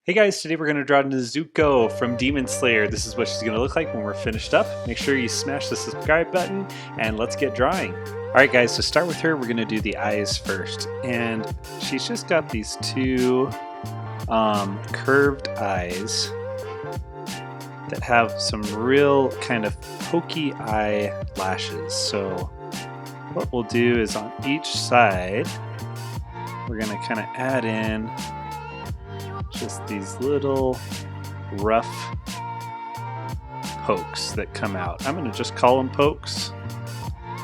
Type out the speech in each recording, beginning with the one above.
Hey guys, today we're going to draw Nezuko from Demon Slayer. This is what she's going to look like when we're finished up. Make sure you smash the subscribe button and let's get drawing. Alright guys, to start with her, we're going to do the eyes first. And she's just got these two curved eyes that have some real kind of pokey eyelashes. So what we'll do is on each side, we're going to kind of add in just these little rough pokes that come out. I'm going to just call them pokes.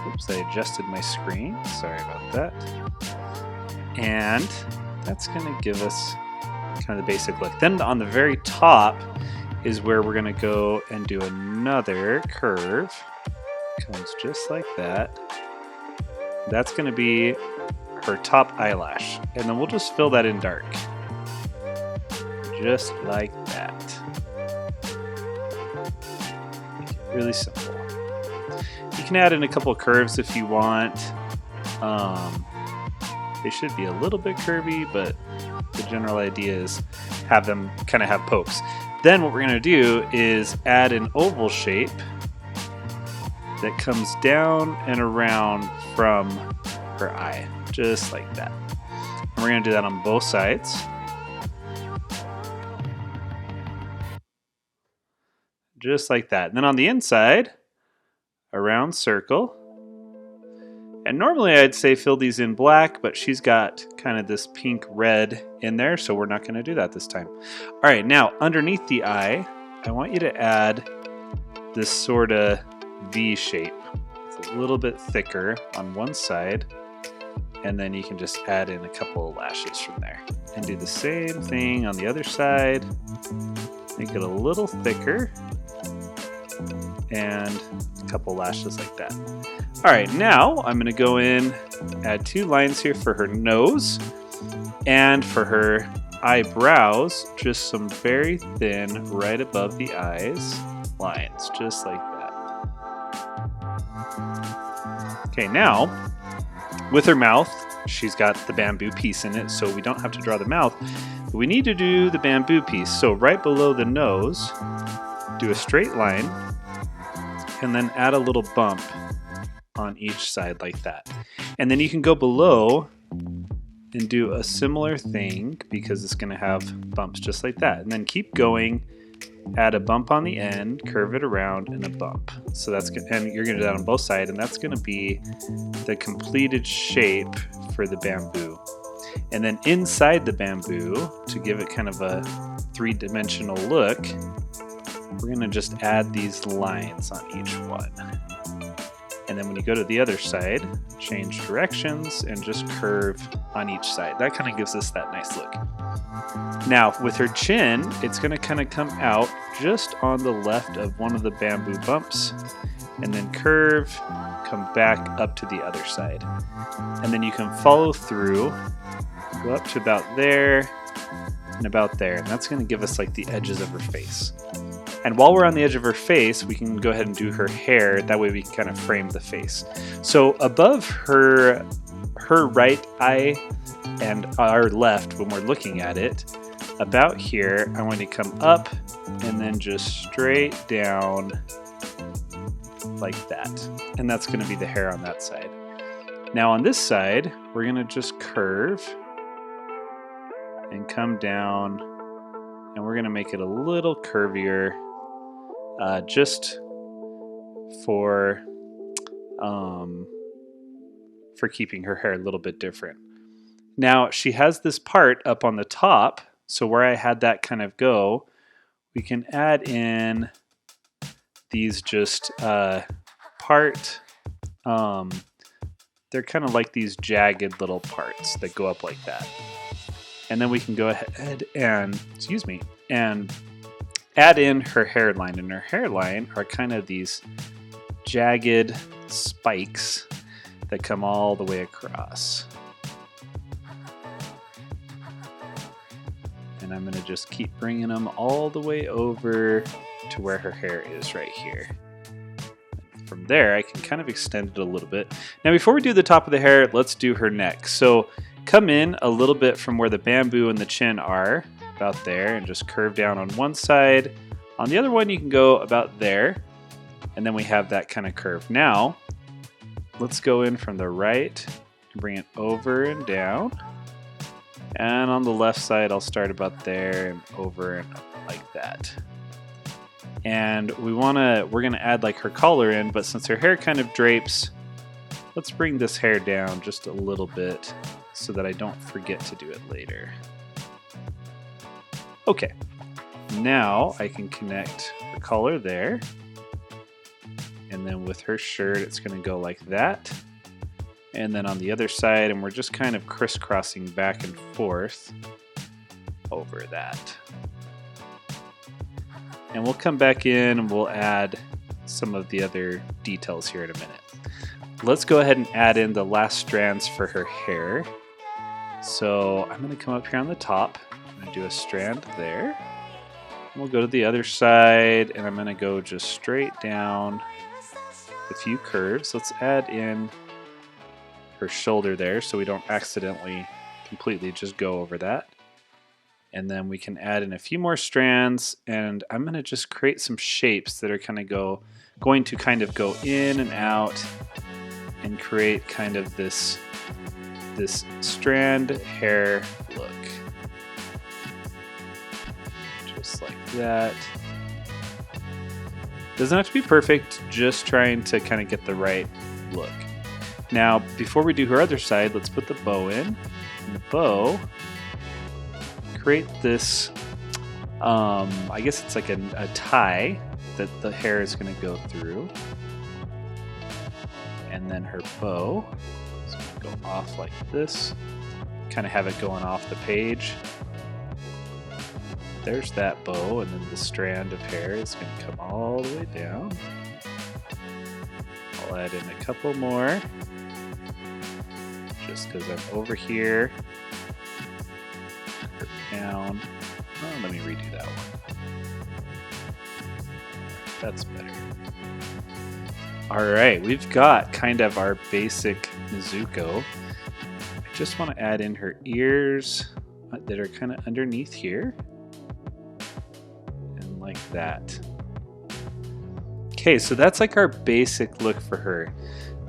Oops, I adjusted my screen. Sorry about that. And that's going to give us kind of the basic look. Then on the very top is where we're going to go and do another curve. Comes just like that. That's going to be her top eyelash. And then we'll just fill that in dark. Just like that. Really simple. You can add in a couple of curves if you want. They should be a little bit curvy, but the general idea is have them kind of have pokes. Then what we're going to do is add an oval shape that comes down and around from her eye, just like that. And we're going to do that on both sides. Just like that. And then on the inside, a round circle. And normally I'd say fill these in black, but she's got kind of this pink red in there, so we're not going to do that this time. All right, now underneath the eye, I want you to add this sort of V shape. It's a little bit thicker on one side, and then you can just add in a couple of lashes from there. And do the same thing on the other side. Make it a little thicker. And a couple lashes like that. All right, now I'm going to go in, add two lines here for her nose, and for her eyebrows, just some very thin, right above the eyes lines, just like that. Okay, now with her mouth, she's got the bamboo piece in it, so we don't have to draw the mouth, but we need to do the bamboo piece. So right below the nose, do a straight line, and then add a little bump on each side like that. And then you can go below and do a similar thing because it's going to have bumps just like that. And then keep going, add a bump on the end, curve it around, and a bump. So that's good. And you're going to do that on both sides, and that's going to be the completed shape for the bamboo. And then inside the bamboo, to give it kind of a three-dimensional look, we're going to just add these lines on each one. And then when you go to the other side, change directions and just curve on each side. That kind of gives us that nice look. Now, with her chin, it's going to kind of come out just on the left of one of the bamboo bumps, and then curve, come back up to the other side. And then you can follow through, go up to about there, and about there. And that's going to give us like the edges of her face. And while we're on the edge of her face, we can go ahead and do her hair. That way we can kind of frame the face. So above her right eye and our left, when we're looking at it, about here, I want to come up and then just straight down like that. And that's going to be the hair on that side. Now on this side, we're going to just curve and come down, and we're going to make it a little curvier. Just for keeping her hair a little bit different. Now she has this part up on the top, so where I had that kind of go, we can add in these just part. They're kind of like these jagged little parts that go up like that, and then we can go ahead and and add in her hairline, and her hairline are kind of these jagged spikes that come all the way across. And I'm going to just keep bringing them all the way over to where her hair is right here. From there, I can kind of extend it a little bit. Now, before we do the top of the hair, let's do her neck. So come in a little bit from where the bamboo and the chin are, about there and just curve down on one side. On the other one, you can go about there. And then we have that kind of curve. Now, let's go in from the right and bring it over and down. And on the left side, I'll start about there and over and up like that. And we're gonna add like her collar in, but since her hair kind of drapes, let's bring this hair down just a little bit so that I don't forget to do it later. Okay, now I can connect the collar there. And then with her shirt, it's gonna go like that. And then on the other side, and we're just kind of crisscrossing back and forth over that. And we'll come back in and we'll add some of the other details here in a minute. Let's go ahead and add in the last strands for her hair. So I'm gonna come up here on the top. I'm gonna do a strand there. We'll go to the other side and I'm gonna go just straight down a few curves. Let's add in her shoulder there so we don't accidentally completely just go over that. And then we can add in a few more strands, and I'm going to just create some shapes that are going to kind of go in and out and create kind of this strand hair look. Just like that. Doesn't have to be perfect, just trying to kind of get the right look. Now, before we do her other side, let's put the bow in. And the bow, create this, I guess it's like a tie that the hair is going to go through. And then her bow is going to go off like this. Kind of have it going off the page. There's that bow, and then the strand of hair is going to come all the way down. I'll add in a couple more, just because I'm over here. Curve down. Oh, let me redo that one. That's better. Alright, we've got kind of our basic Nezuko. I just want to add in her ears that are kind of underneath here. And like that. Okay, so that's like our basic look for her.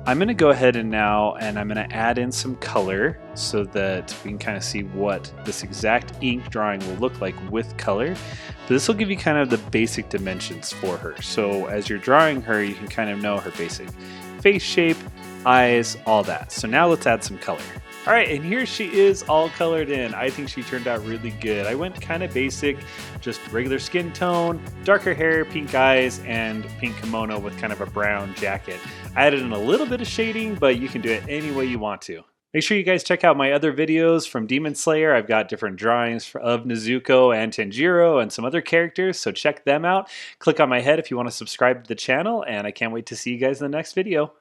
I'm going to go ahead and I'm going to add in some color so that we can kind of see what this exact ink drawing will look like with color. But this will give you kind of the basic dimensions for her. So as you're drawing her, you can kind of know her basic face shape, eyes, all that. So now let's add some color. All right, and here she is all colored in. I think she turned out really good. I went kind of basic, just regular skin tone, darker hair, pink eyes, and pink kimono with kind of a brown jacket. I added in a little bit of shading, but you can do it any way you want to. Make sure you guys check out my other videos from Demon Slayer. I've got different drawings of Nezuko and Tanjiro and some other characters, so check them out. Click on my head if you want to subscribe to the channel, and I can't wait to see you guys in the next video.